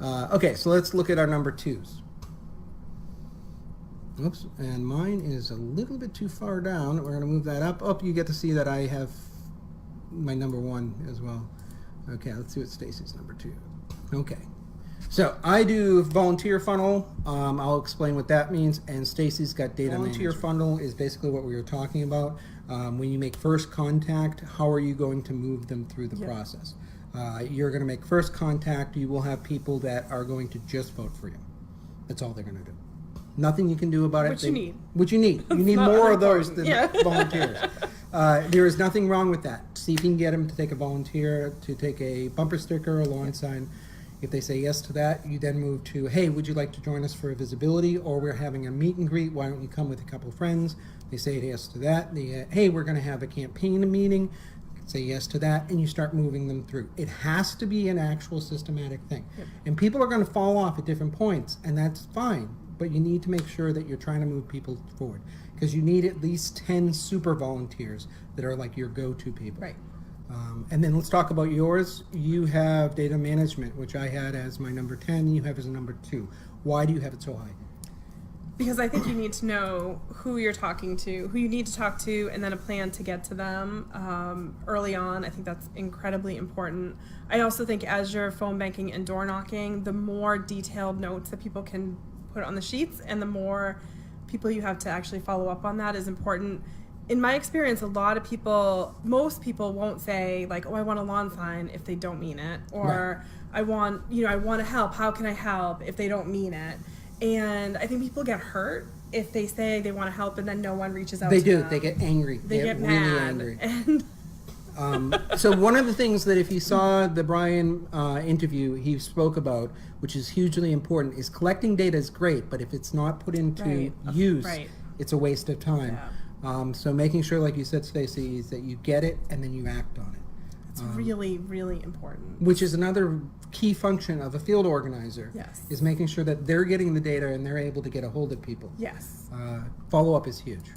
Okay, so let's look at our number twos. Oops, and mine is a little bit too far down. We're going to move that up. Oh, you get to see that I have my number one as well. Okay, let's see what Stacy's number two. Okay, so I do volunteer funnel. I'll explain what that means. And Stacy's got data volunteer funnel is basically what we were talking about. When you make first contact, how are you going to move them through the process? You're going to make first contact. You will have people that are going to just vote for you. That's all they're going to do. Nothing you can do about it. Which you need. Which you need. You need more of those than volunteers. There is nothing wrong with that. See if you can get them to take a volunteer, to take a bumper sticker, a lawn sign. If they say yes to that, you then move to, hey, would you like to join us for a visibility? Or we're having a meet and greet. Why don't you come with a couple friends? They say yes to that. They, hey, we're going to have a campaign meeting. Say yes to that, and you start moving them through. It has to be an actual systematic thing. And people are going to fall off at different points, and that's fine. But you need to make sure that you're trying to move people forward, because you need at least 10 super volunteers that are like your go-to people. Right. And then let's talk about yours. You have data management, which I had as my number 10. You have as a number 2. Why do you have it so high? Because I think you need to know who you're talking to, who you need to talk to, and then a plan to get to them early on. I think that's incredibly important. I also think as you're phone banking and door knocking, the more detailed notes that people can put on the sheets and the more people you have to actually follow up on that is important. In my experience, a lot of people, most people won't say like, oh, I want a lawn sign if they don't mean it. Or I want to help. How can I help if they don't mean it? And I think people get hurt if they say they want to help and then no one reaches out to them. They get angry. They get really mad. angry. And so one of the things that if you saw the Brian interview he spoke about, which is hugely important, is collecting data is great, but if it's not put into use, it's a waste of time. So making sure, like you said, Stacey, is that you get it and then you act on it. It's really, really important. Which is another key function of a field organizer. Yes. Is making sure that they're getting the data and they're able to get a hold of people. Yes. Follow-up is huge.